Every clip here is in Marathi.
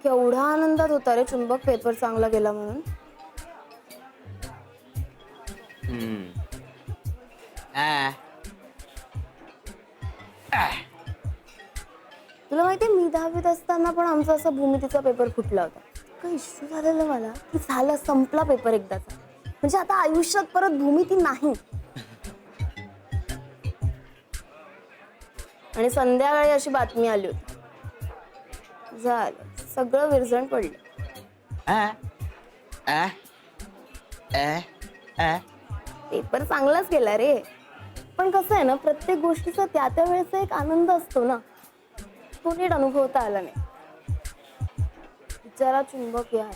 केवढा आनंदात होता रे चुंबक पेपर चांगला गेला म्हणून. तुला माहितीये मी 10वीत असताना पण आमचा असा भूमितीचा पेपर फुटला होता. काही इश्यू झालेला मला की झालं संपला पेपर एकदाचा, म्हणजे आता आयुष्यात परत भूमिती नाही. आणि संध्याकाळी अशी बातमी आली होती, झालं सगळं विरजण पडलं. पेपर चांगलाच गेला रे, पण कसं आहे ना, प्रत्येक गोष्टीचा त्या त्या वेळेचा एक आनंद असतो ना, तो नीट अनुभवता आला नाही. बिचारा चुंबक यार,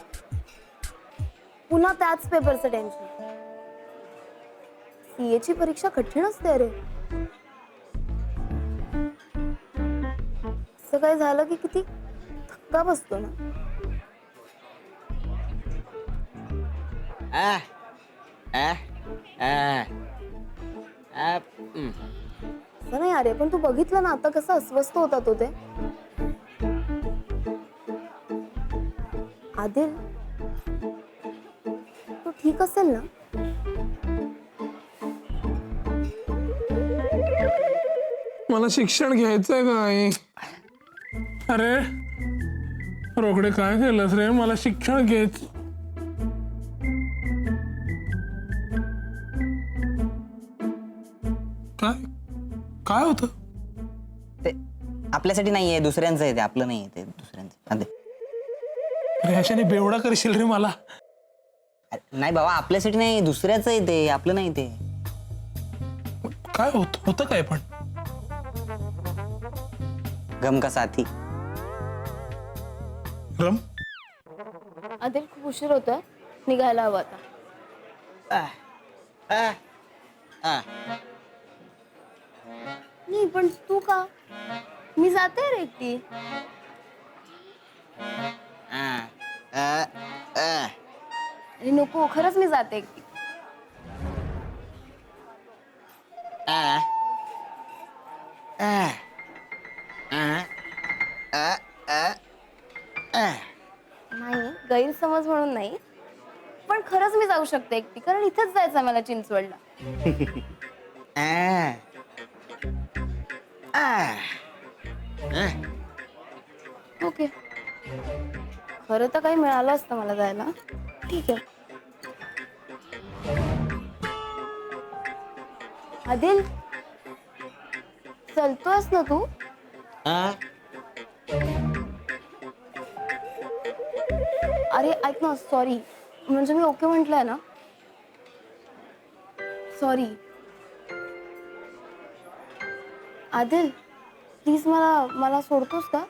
पुन्हा त्याच पेपरचं टेन्शन. सीए ची परीक्षा कठीण असते अरे. असं काय झालं की किती धक्का बसतो ना. असं नाही अरे, पण तू बघितलं ना आता कसं अस्वस्थ होता तो ते. आदिल, तो ठीक असेल ना? मला शिक्षण घ्यायचंय काय? अरे रोकडे काय केलंस रे? मला शिक्षण घ्यायचं. काय काय होतं ते आपल्यासाठी नाहीये, दुसऱ्यांचं आहे ते, आपलं नाहीये ते, दुसऱ्यांचं. अरे ह्याच्याने बेवडा करशील रे मला. नाही बाबा, आपल्यासाठी नाही, दुसऱ्याचं आहे ते, आपलं नाही ते. काय होतं काय पण? गम का साथी. रम आदिल खूप उशीर होतोय, निघायला हवं आता. नाही पण तू का? मी जाते रे एकटी. अरे नको, खरंच मी जाते एकटी. नाही, गैरसमज म्हणून नाही, पण खरंच मी जाऊ शकते एकटी, कारण इथेच जायचं मला चिंचवडला. ओके, खरं तर काही मिळालं असतं मला जायला. ठीक आहे. आदिल, चलतोयस ना तू? अरे ऐक ना, सॉरी, म्हणजे मी ओके म्हटलंय ना. सॉरी आदिल, प्लीज मला सोडतोस का?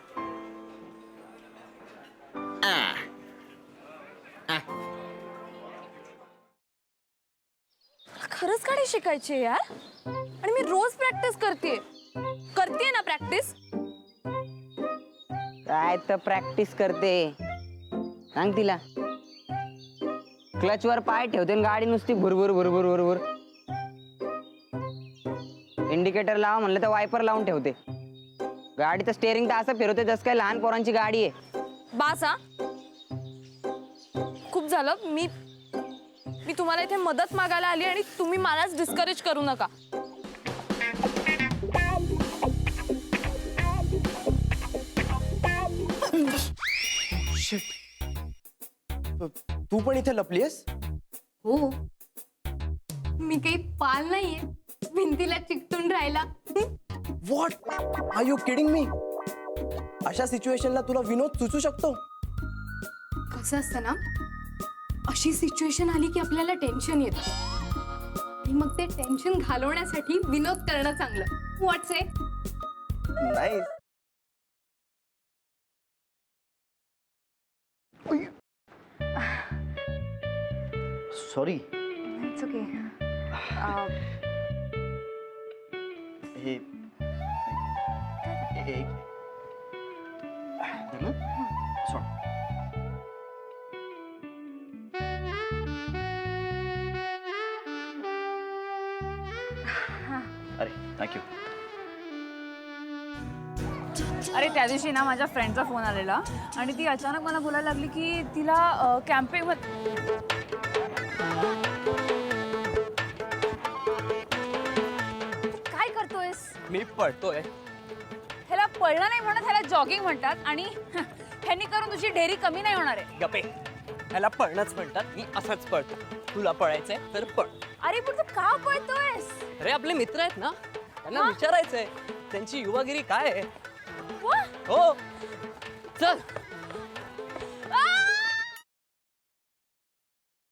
खरंच गाडी शिकायची यार, आणि मी रोज प्रॅक्टिस करते ना प्रॅक्टिस. काय तर प्रॅक्टिस करते, सांग तिला. क्लच वर पाय ठेवते आणि गाडी नुसती भुरभुर भुरभुर भुरभुर. इंडिकेटर लावा म्हणलं तर वायपर लावून ठेवते. गाडीचं स्टेअरिंग तर असं फिरवते जसं काय लहान पोरांची गाडी आहे. बास हा, खूप झालं. मी तुम्हाला इथे मदत मागायला आली आणि तुम्ही मलाच डिस्करेज करू नका. तू पण इथे लपलीयस? हो, मी काही पाल नाहीये भिंतीला चिकटून राहायला. What are you kidding me? अशा सिच्युएशनला तुला विनोद सुचू शकतो? कसं असतं ना, अशी सिच्युएशन आली की आपल्याला टेन्शन येतं, आणि मग ते टेन्शन घालवण्यासाठी विनोद करणं चांगलं. व्हॉट्स ए? नाही. सॉरी. It's okay. हे एक धर ना. सोड. अरे थँक्यू. अरे त्या दिवशी ना माझ्या फ्रेंडचा फोन आलेला आणि ती अचानक मला बोलायला लागली की तिला कॅम्पिंग काय करतोयस? मी पळतोय. ह्याला पळणं नाही म्हणत, ह्याला जॉगिंग म्हणतात आणि ह्यांनी करून तुझी ढेरी कमी नाही होणार आहे. गपे, ह्याला पळणंच म्हणतात. मी असंच पळतो. तुला पळायचंय तर पळ. अरे पण तू का पळतोयस? अरे आपले मित्र आहेत ना, त्यांना विचारायचंय त्यांची युवागिरी काय आहे. वा, हो चल.